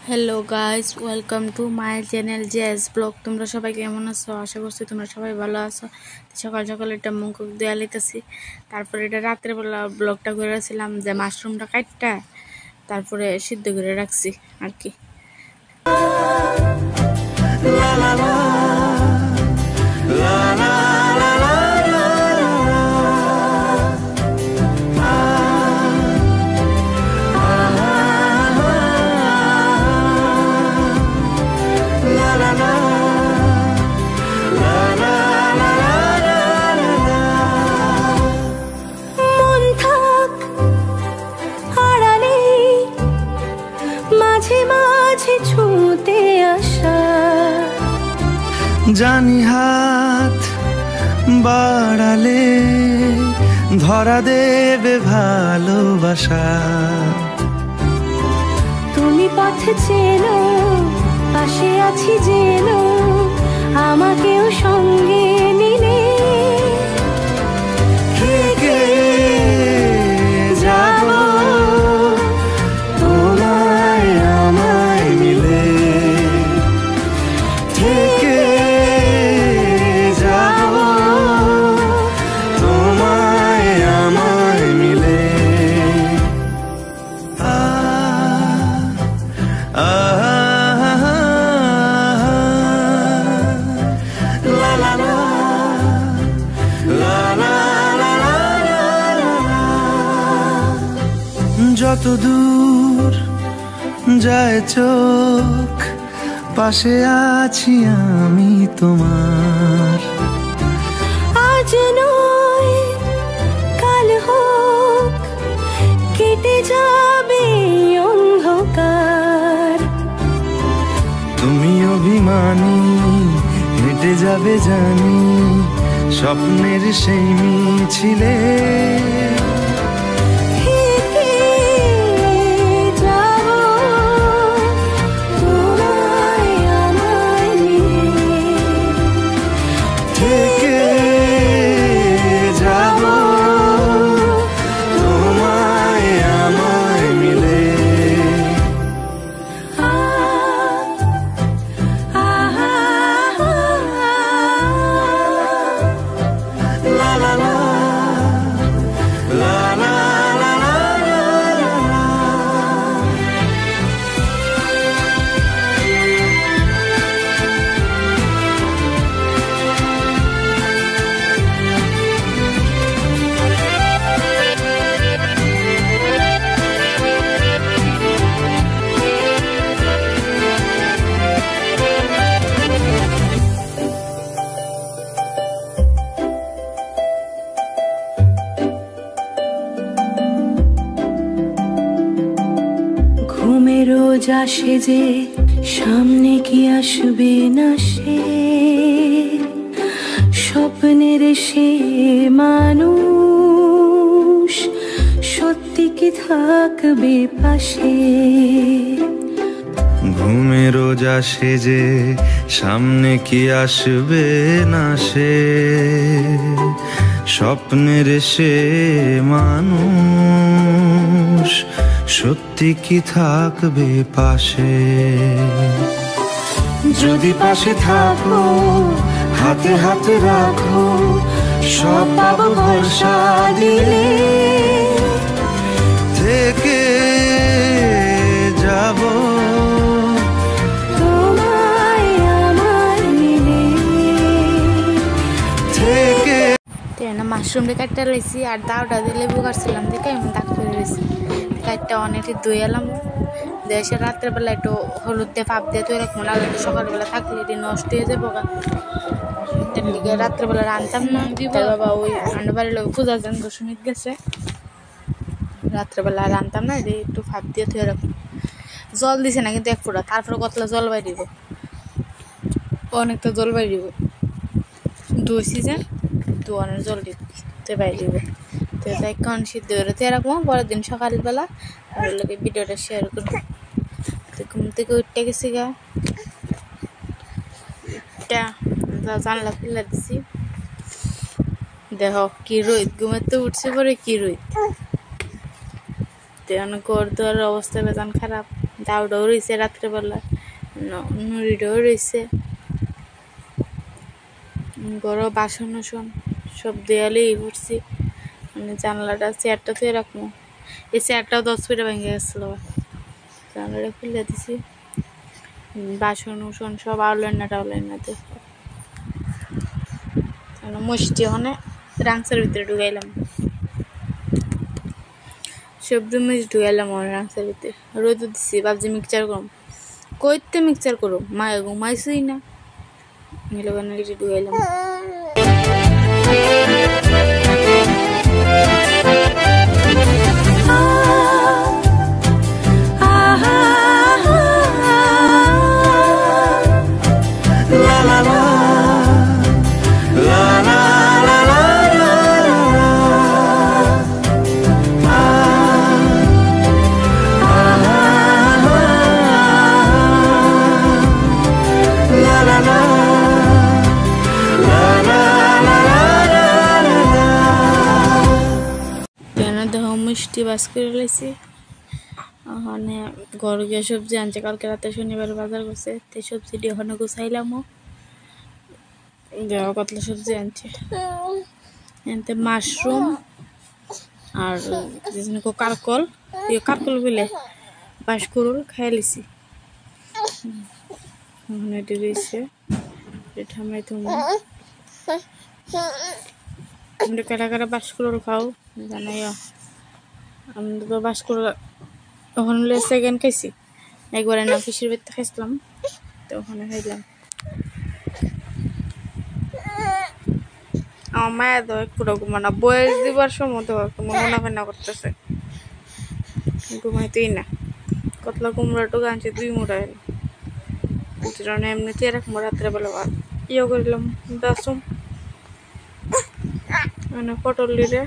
Hello guys, welcome to my channel জেস blog. তোমরা সবাই কেমন আছো? আশা করছি তোমরা সবাই ভালো আছো। সকাল সকাল এটা মুখ দেওয়া লিতেছি, তারপরে এটা রাত্রেবেলা ব্লগটা করে রাখছিলাম যে মাশরুমটা কাটটা তারপরে সিদ্ধ করে রাখছি আর কি। ছুঁতে আসা জানি হাত বাড়ালে ধরা দেবে ভালোবাসা। তুমি পথে চেনো, পাশে আছি জেনো, আমাকেও সঙ্গে নিলে থেকে যাব তোমায় আমায় মিলে, থেকে যাব তোমায় আমায় মিলে। যত দূর যায় চোখ পাশে আছি আমি তোমার। আজ নয় কাল হোক কেটে যাবে অন্ধকার। তুমি অভিমানী হেঁটে যাবে জানি স্বপ্নের সেই মিছিলে। রোজ আসে যে সামনে কি আসবে না সে, স্বপ্নের সে মানুষ সত্যি কি থাকবে পাশে। ঘুমে রোজ আসে যে সামনে কি আসবে না সে, স্বপ্নের সে মানুষ সত্যি কি থাকবে পাশে। যদি পাশে থাকো হাতে হাতে রাখো সব পাবো ভরসা দিলে, থেকে যাব তোমায় আমার মিলে। থেকে মাশরুমটা কাটতে লাইছি আর দাওটা দিয়ে লেবু কাটছিলাম দেখে আমি দাগ করে রয়েছি। কাটটা অনেকটা ধুয়ে এলাম, দেশে রাত্রেবেলা একটু হলুদ দিয়ে ভাপ দিয়ে তৈরি রাখবো, নাহলে একটু সকালবেলা থাকলে এটি নষ্ট হয়ে যাবো। তার দিকে রাত্রেবেলা রাঁধতাম না, তার বাবা ওই আন্ডা বাড়ির লোক পূজা যান দশমীত গেছে, রাত্রেবেলা রাঁধতাম না, এটি একটু ভাপ দিয়ে তৈরি রাখবো। জল দিছে না কিন্তু এক ফোঁটা, তারপরে কতলা জল বাই দিব, অনেকটা জল বাই দিব, ধুইছি যে ধোয়ানোর জল দিব তো বাই দিব। তো এখন সিদ্ধ করে দিয়ে রাখবো, পরের দিন সকালবেলা লোকে ভিডিওটা শেয়ার করবো। তো ঘুম থেকে উঠতে গেছি গা, জানলা খুলে দিছি, দেখো কি রোদ, ঘুমাতে উঠছে পরে কি রোদ, ঘর দুয়ার অবস্থা বেজান খারাপ। দাউটাও রয়েছে রাত্রেবেলা, নুরিটাও রয়েছে, গরম বাসন টাসন সব দেয়ালেই করছি। মানে জানলাটা চেয়ারটা তো রাখবো, এই চেয়ারটাও 10 ফিটে ভেঙে গেছিল, জানলাটা খুলে দিছি। বাসন উসন সব আউলাইনা টাউলাইনাতে মুষ্টি ওখানে রাংসার ভিতরে ঢুকাইলাম, সবজি মিক্স ঢুকাইলাম আমার রাংসার ভিতরে, রোদ দিচ্ছি। ভাবছি মিক্সচার করুম, কইতে মিক্সচার করুম, মায়ে ঘুমাইছই না, মিলোগানে ঢুকাইলাম। মিষ্টি বাস করে লাইছি। ওখানে ঘর গিয়ে সবজি আনছে, কালকে রাতে শনিবার বাজার করছে, তো সবজিটি ওখানে গুছাইলামও। কতলা সবজি আনছে, এনতে মাশরুম আর কারকল, কারকল বলে বাস করুল খাই লিছি। ওখানে এটি রয়েছে, এটা আমি তুমি কাটা কাটা বাস করুল খাও জানাই। আমি তো বাস করে ওখানে সেকেন্ড খাইছি, একবারে না পিসির বাড়িতে খাইছিলাম, তো ওখানে খাইলাম। আমার মায়ের তো একটু ঘুমানা, বয়স দিবার সময় তো মনে ফেনা করতেছে, ঘুমাইতেই না। কতলা কুমড়াটুক আনছে 2 মুঠা, এমনিতে এরকম রাত্রেবেলা ইয়ে করলাম বাসুম। মানে পটল দিলে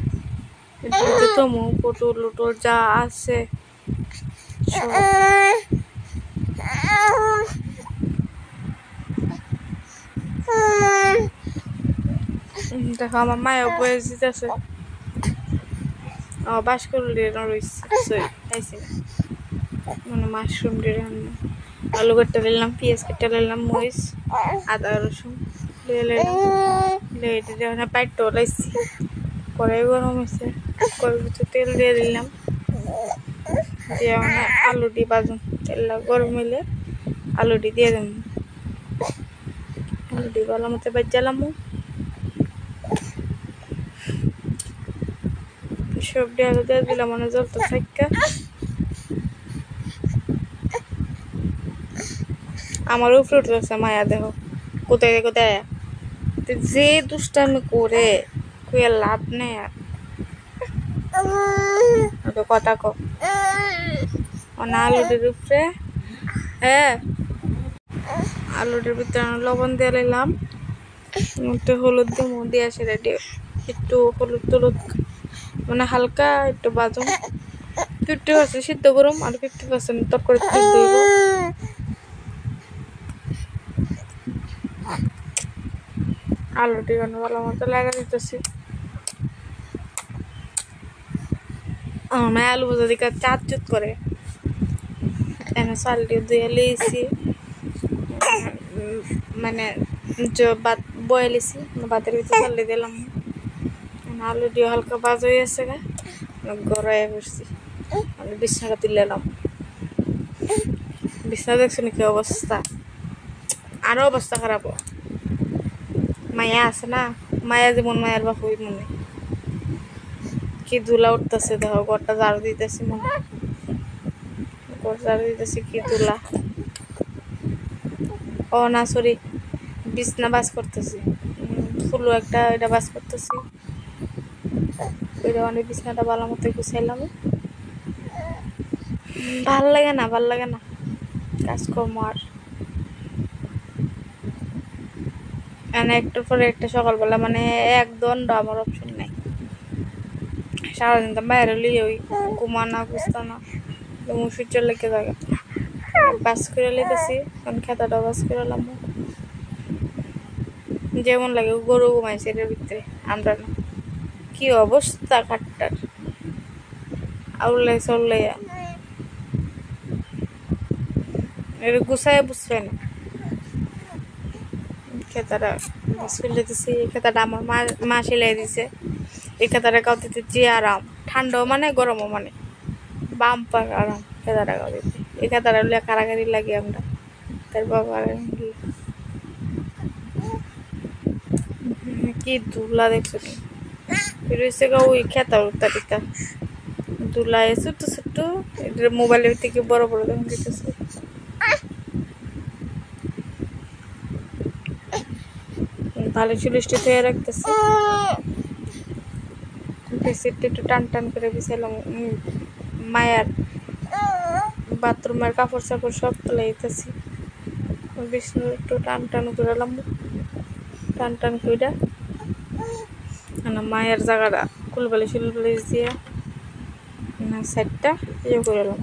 তমু পটল উটল যা আছে দেখো আমার মায়ের বয়স দিতেছে, বাস করলে রয়েছে খাইছি না। মানে মাশরুম দিয়ে রান্না, আলু কাটতে দিলাম, পেঁয়াজ কাটতে দিলাম, মরিচ আদা রসুন লেটে পাইট লাইছি। কড়াই গরম হয়েছে, কড়াই ভিতরে তেল দিয়ে দিলাম, দিয়ে মানে আলুটি বাজুন, তেলটা গরম হইলে আলুটি দিয়ে দিলাম, আলুটি ভালো মতো বাজালাম। সবজি আলু দিয়ে দিলাম, মানে জলটা থাকা। আমারও ফ্রুট আছে, মায়া দেহ কোথায় কোথায় যে দুষ্টামি করে কুয়ে লাভ নেই। আর কথা কো আলুটির উপরে, হ্যাঁ আলুটির ভিতরে লবণ দিয়ে নিলাম, হলুদ দিয়ে দিয়ে আসে রেডি। একটু হলুদ টলুদ মানে হালকা একটু বাজুন, 50% সিদ্ধ করুম আর 50% তরকারি সিদ্ধ হইব। আলুটি ভালো মতো লাগা দিতেছি। আমার আলু ভাজা দিকে চাট করে এনে চালটি ধুয়ে লিয়েছি, মানে ভাত বয়েলিছি, ভাতের ভিতরে চালি দিলাম। আলু দিয়ে হালকা বাজ হয়ে আছে গা, গড়াই বসছি, আমি বিছনাটা তুলে এলাম। বিছনা দেখছি নাকি অবস্থা, আরো অবস্থা খারাপ। মায়া আছে না, মায়া যেমন মায়ের বাপ ওই মনে কি ধুলা উঠতেছে, দেখো ঘরটা ঝাড়ু দিতেছি, মনে ঘর ঝাড়ু দিতেছি কি ধুলা। ও না সরি, বিছনা বাস করতেছি, ফুলো একটা এটা বাস করতেছি, ওইটা অনেক বিছনাটা ভালো মতো গুছাইলাম। ভাল লাগে না কাজকর্ম আর একটার পরে একটা সকালবেলা, মানে এক দণ্ড আমার অপশন নাই। সারাদিন তো বাইরে লিয়ে ওই ঘুমানা বুঝতানা মুসুর লেগে থাকে, বাস করে লেগেছি, কারণ খেতাটা বাস করে এলাম। যেমন লাগে গরু ঘুমাইছে এটার ভিতরে, আমরা না কি অবস্থা খাটটার, আউলাই চল্লাইয়া এটা গুছায় বুঝবে না খেতাটা সিলে দিছি। এই খেতাটা আমার মা সিলাই দিছে। এই খেতাটা গাও দিতে যে আরাম, ঠান্ডাও মানে গরমও মানে বাম্পার আরাম খেতাটা গাও দিতে। এই খেতাটা হলে কারাগারি লাগে আমরা তার বাবা কি দুলা দেখছো রয়েছে গা ওই খেতা উত্তারিতা দুলা ছোট্ট ছোট্ট এটা মোবাইলের থেকে বড় বড় দেখুন দিতেছে। ভালো চুলিশটা ধুয়ে রাখতেছে। বেশিটা একটু টান টান করে বিছাইলাম। মায়ার বাথরুমের কাপড় চাপড় সব তুলে দিতেছি। বিষ্ণু একটু টান টান করালাম, টান টান কইরা মায়ের জায়গাটা কুলবালি শুলবালি দিয়ে সাইডটা ইয়ে করলাম।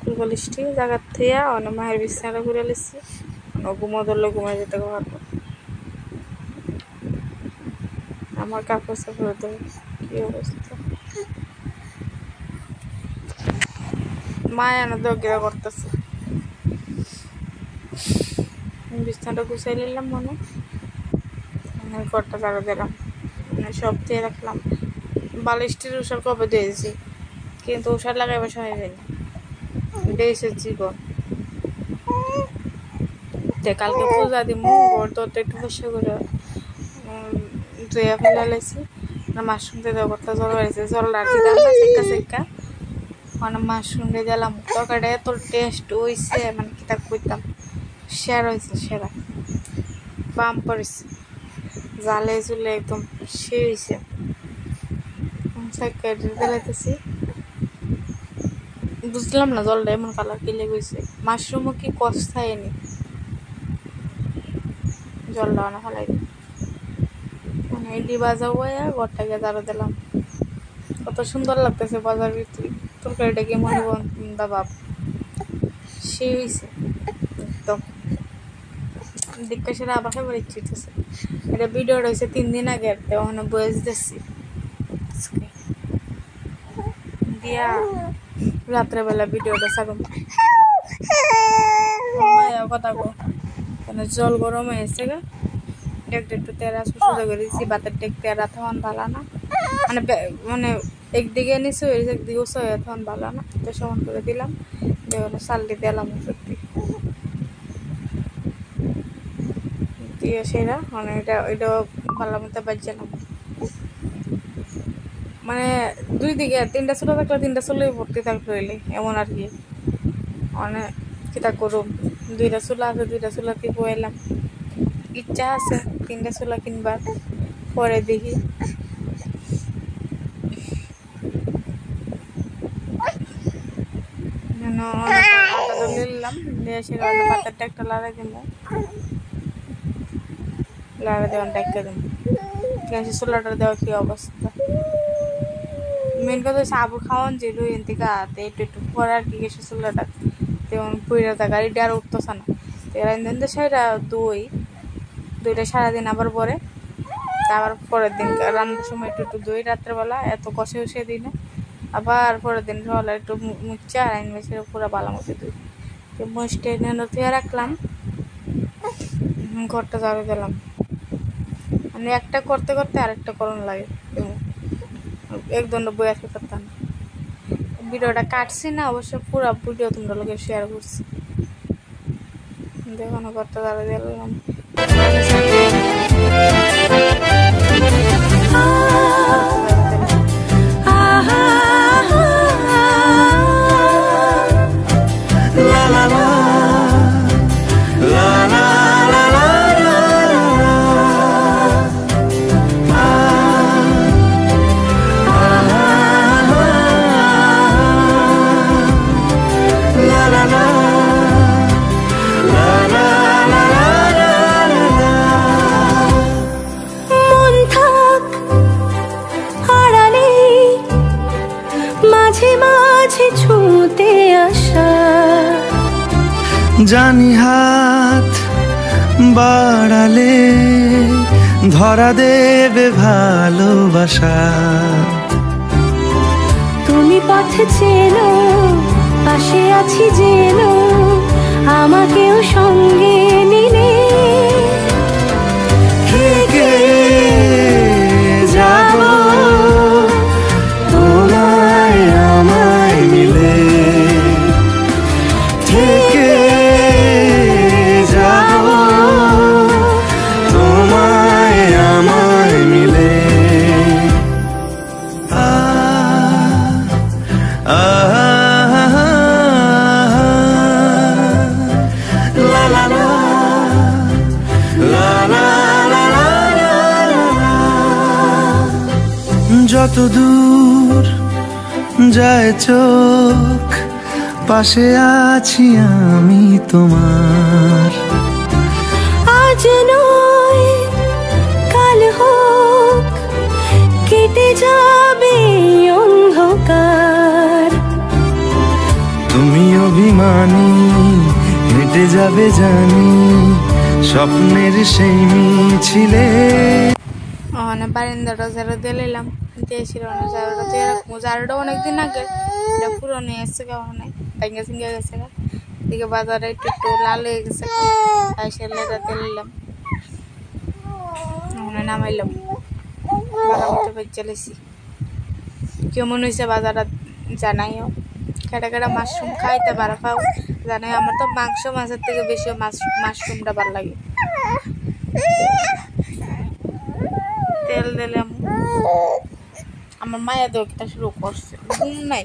কুলবালিশটি জায়গার থেকে অনেক মায়ের বিছানাটা ঘুরে লিছি। ঘুমো ধরলে ঘুমাই যেতে পারবো। আমার কাপড় চাপড় তো কি অবস্থা, মায়া না দগিরা করতেছে। বিছানাটা গুছাই নিলাম মনে ঘরটা ঝাড়ু দিলাম, সব দিয়ে রাখলাম। বালিশটির উষার কবে দিয়েছি কিন্তু উষার লাগাইবার সময় হয়নি। দিয়েছে জীবন কালকে পূজা দিব। ঘর তো একটু বসে করে ধুয়ে ফেলে লাইছি। মাশরুম দিয়ে দেওয়া করতে জল বাড়িছে, জল রাখি দিলাম না সেকা সেকা। মানে মাশরুম দিয়ে দিলাম, তরকারিটা এত টেস্ট হয়েছে মানে কি তা কইতাম। সেরা হয়েছে, সেরা বাম পড়েছে, জালে চুলে একদম সে হয়েছে। দিলাইতেছি বুঝলাম না জলটা এমন কালার কি লেগেছে। মাশরুমও কি কষায়নি, জলটা অনেক ফেলাই দিই। মানে ইডলি বাজা বয়া ঘরটাকে ঝাড়ু দিলাম। কত সুন্দর লাগতেছে বাজার ভিতরে। তরকারিটা কি মনে বাপ সে হয়েছে একদম। দীক্ষা সেটা আবার খাবার ইচ্ছে হইতেছে। এটা ভিডিওটা হয়েছে 3 দিন আগে, ওখানে বয়স দিচ্ছি দিয়া রাত্রেবেলা ভিডিওটা ছাড়ুন। কথা কো জল গরম হয়েছে গা, একটু তেরা সুসুজা করে দিচ্ছি। ভাতের টেক তেরা তখন ভালো না, মানে মানে একদিকে নিচে হয়েছে একদিকে উঁচু হয়ে তখন ভালো না। তো সমান করে দিলাম, দেখুন চালটি দিলাম সত্যি দিয়ে সেরা মানে এটাও ভালো মতো বাজছিলাম। মানে দুই দিকে 3টা চুলা থাকলে 3টা চুলাই ভর্তি থাকতে হইলে এমন আর কি। মানে কিতা করুম, 2টা চুলা আছে, 2টা চুলাতে বয়ালাম। ইচ্ছা আছে 3টা চুলা কিনবার, পরে দেখি। আটা নিলাম দিয়ে সেটা পাতারটা একটা লাড়াই দিব, লাড়া দেওয়ান ডাক্কা দিব। গ্যাসের চুলাটা দেওয়া কি অবস্থা। মেন কথা হচ্ছে আবু খাওয়ান যে রুইন থেকে একটু একটু পরে আর কি গ্যাসের চুলাটা তেমন পুইরা থাকা গাড়িটা আর উঠতেছে না। এরা ইন্ধন সেটা দুইটা সারাদিন আবার পরে আবার পরের দিন রান্নার সময় একটু একটু দই রাত্রেবেলা এত কষে উষে দিই না। আবার পরের দিন সকালে একটু মুচ্চা আর আইন মেসে পুরো বালা মতো দই মুছটে ধুয়ে রাখলাম। ঘরটা ঝাড়ু দিলাম। মানে একটা করতে করতে আরেকটা করণ লাগে, একদম বই আসতে পারতাম না। ভিডিওটা কাটছি না অবশ্য, পুরো ভিডিও তোমরা লোকে শেয়ার করছি। দেখুন ঘরটা ঝাড়ু দিলাম। ছুঁতে আসা জানি হাত বাড়ালে ধরা দেবে ভালোবাসা। তুমি পথ চেনো, পাশে আছি জেনো সঙ্গে নিলে থেকে যাব তোমায় আমায় মিলে, থেকে যাব তোমায় আমায় মিলে। লা লা লা লা লা লা লা লা। যত দূর যায় চোখ পাশে আছি আমি তোমার। আজ নয় কাল হোক কেটে যাবে অন্ধকার। তুমি অভিমানী হেঁটে যাবে জানি স্বপ্নের সেই মিছিলে। মানে বারিন্দাটা ঝাড়ু দিয়ে নিলাম, দিয়েছিল না ঝাড়ুটা দিয়ে রাখবো। ঝাড়ুটা অনেকদিন আগে, এটা পুরনো এসছে কেমন ভেঙে চিঙ্গে গেছে। এদিকে বাজারে একটু একটু লাল হয়ে গেছে, তাই সেলাইটা দিয়ে নিলাম, মানে নামাইলাম। বারামতে বেঁচে লেছি। কেমন হয়েছে বাজারটা জানাইও। কেটা কেটা মাশরুম খাইতে পারা পাও জানাই। আমার তো মাংস মাছের থেকে বেশি মাশরুমটা ভালো লাগে। তেল দিলাম, আমার মায়া দোকটা শুরু করছে, ঘুম নাই।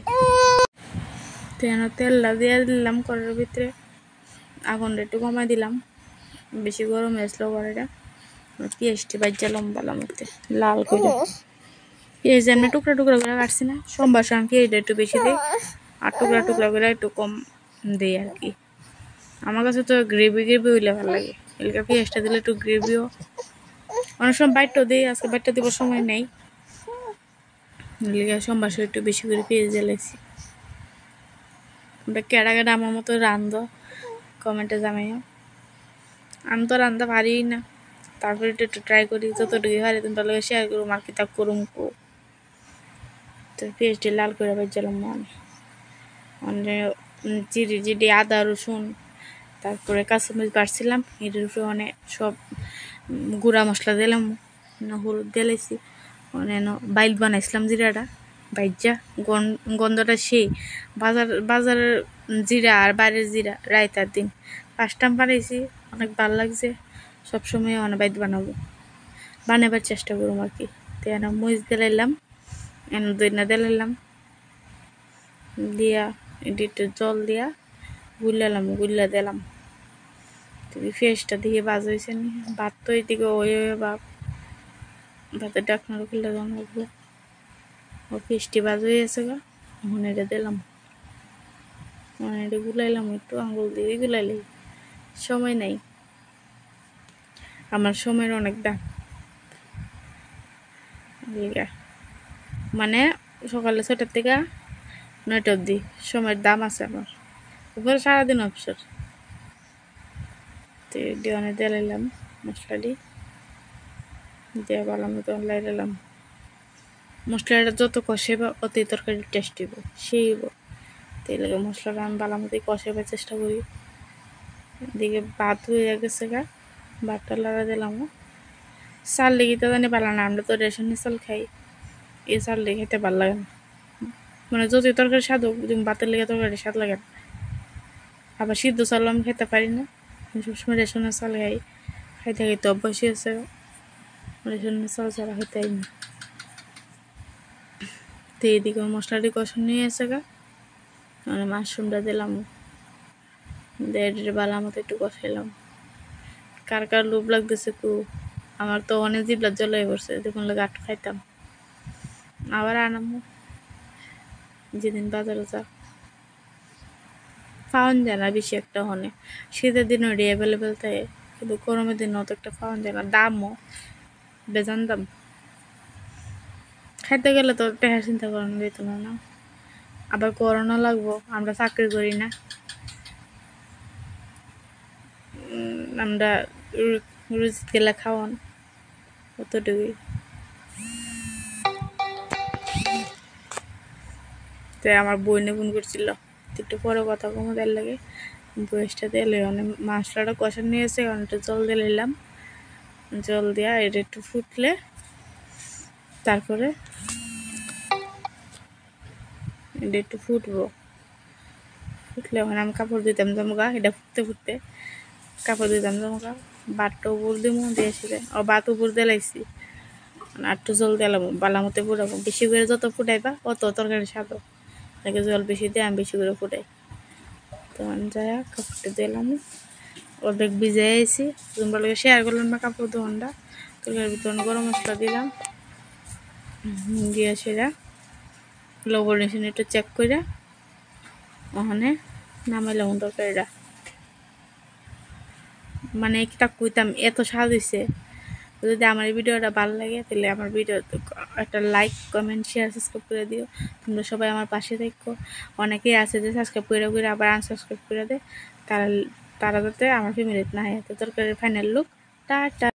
তেলটা দিয়ে দিলাম কড়াইয়ের ভিতরে, আগুনটা একটু কমাই দিলাম, বেশি গরম হয়েছিল কড়াইটা। পেঁয়াজটি বাজ্যা লম্বা লম্বাতে লাল করে, পেঁয়াজ আমি টুকরা টুকরা করে কাটছি না, সোমবার সময় পেঁয়াজটা একটু বেশি দিই আর টুকরা টুকরা করে একটু কম দিই আর কি। আমার কাছে তো গ্রেভি গ্রেভি হইলে ভালো লাগে, এলাকা পেঁয়াজটা দিলে একটু গ্রেভিও। অনেক সময় বাইটটাও দিই, আজকে বাইটটা দেবার সময় নেই, এলাকা সোমবার সময় একটু বেশি করে পেঁয়াজ দিয়ে লাগছি। কেডা কেডা আমার মতো রান্ধো কমেন্টে জানাইও। আমি তো রান্ধতে পারি না, তারপরে একটু ট্রাই করি, যতটুকু পারি তোমরা লোক শেয়ার করুম আর কি তা করুম। তো পেঁয়াজটি লাল করে বেজালাম, মানে জিরি জিরি আদা রসুন তারপরে কাঁচামরিচ বাড়ছিলাম, এটার উপরে অনেক সব গুঁড়া মশলা দিলাম, হলুদ দিয়েছি, অনেক বাইল বানাইছিলাম জিরাটা ভাইজা, গন্ধটা সেই বাজারের জিরা আর বাইরের জিরা। রায়তার দিন ফার্স্ট টাইম বানাইছি, অনেক ভালো লাগছে। সবসময় অনেক বাইট বানাবো, বানাবার চেষ্টা করুম আর কি। তো এনে মরিচ দিলাম, এনে দইনা দিলাম, দিয়া একটু জল দিয়া গুল্লা দিলাম। ফেসটা দিয়ে বাজ হয়েছে নি, ভাত তো এইদিকে ওই ভাব, ভাতের ডাকনার খুলে দেওয়া লাগবে। ও ফেসটি বাজ হয়ে গেছে গা, এখন এটা দিলাম, মানে এটা গুলাইলাম একটু আঙুল দিয়ে গুলাইলাই। সময় নাই, আমার সময়ের অনেক দাম। মানে সকালে 6টার থেকে 9টা অবধি সময়ের দাম আছে আমার, উপরে সারাদিন অবসর। তো ডিওনে দিলাম মশলা দিয়ে ভালো মতো লাইলাম। মশলাটা যত কষাইবা অতই তরকারি টেস্ট হইব, সেই হইব। তো এই লাগে মশলাটা আমি ভালো মতোই কষাইবার চেষ্টা করি। এদিকে ভাত হয়ে গেছে গা, ভাতটা লাড়া দিলাম। চাল লেগে তো জানি ভালো না, আমরা তো রেশনের চাল খাই, এই চাল লেগে খেতে ভালো লাগে না। মানে যতই তরকারি স্বাদ হোক, ভাতের লেগে তরকারি স্বাদ লাগে না। আবার সিদ্ধ চাল আমি খেতে পারি না, সবসময় রেশনের চাল খাইতে খাইতে অভ্যাস হয়েছে, রেশনের চাল ছাড়া খেতেই না। তো এইদিকে মশলাটি কষানো নিয়ে এসে গা, মানে মাশরুমটা দিলাম, দিয়ে ভালো মতো একটু কষাইলাম। কার কার লোভ লাগতেছে আমার তো অনেক জিবলা জ্বলাই পড়ছে, দেখুন লাগে আট খাইতাম। আবার আনামো যেদিন বাজারে যা, পাওয়ান যায় না বেশি একটা। হনে শীতের দিন ওটি অ্যাভেলেবেল থাকে, কিন্তু গরমের দিন অত একটা পাওয়ান যায় না, দামও বেজান দাম। খাইতে গেলে তো টাকার চিন্তা করানো যেত না, আবার করোনা লাগবো, আমরা চাকরি করি না, আমরা রুজি গেলে খাওয়ান অতটুকুই। তো আমার বইনে ফোন করছিল, একটু পরে কথা কমাদের লাগে। বয়সটা দিলে অনেক মশলাটা কষা নিয়েছে, অনেকটা জল দিয়ে নিলাম। জল দিয়া এটা একটু ফুটলে তারপরে এটা একটু ফুটবো, ফুটলে ওখানে আমি কাপড় দিতাম জমগা। এটা ফুটতে ফুটতে কাপড় দিতাম জমগা, বাটটা উপর দিব দিয়েছিলে ও বাত উপর দিয়ে লাগছি। আর একটু জল দিলাম বালা মতো ফুটাবো, বেশি করে যত ফুটাইবা অত তরকারি স্বাদ। তাকে জল বেশি দিয়ে আমি বেশি করে ফুটাই। তখন যাই কাপড়টা দিলাম, অর্ধেক ভিজে আইছি। তোমরা লোক শেয়ার করলাম না কাপড় ধোনটা। তরকারির ভিতরে গরম মশলা দিলাম, দিয়ে সেটা লবণ একটু চেক করে ওখানে নামাইলাম তরকারিটা। মানে একটা কইতাম এত স্বাদ হয়েছে। যদি আমার এই ভিডিওটা ভালো লাগে তাহলে আমার ভিডিও একটা লাইক, কমেন্ট, শেয়ার, সাবস্ক্রাইব করে দিও। তোমরা সবাই আমার পাশে থাকো। অনেকেই আছে যে সাবস্ক্রাইব করে আবার আনসাবস্ক্রাইব করে দেয়, তারা যাতে আমার ফ্যামিলিতে না হয়। তো তরকারির ফাইনাল লুক, টাটা।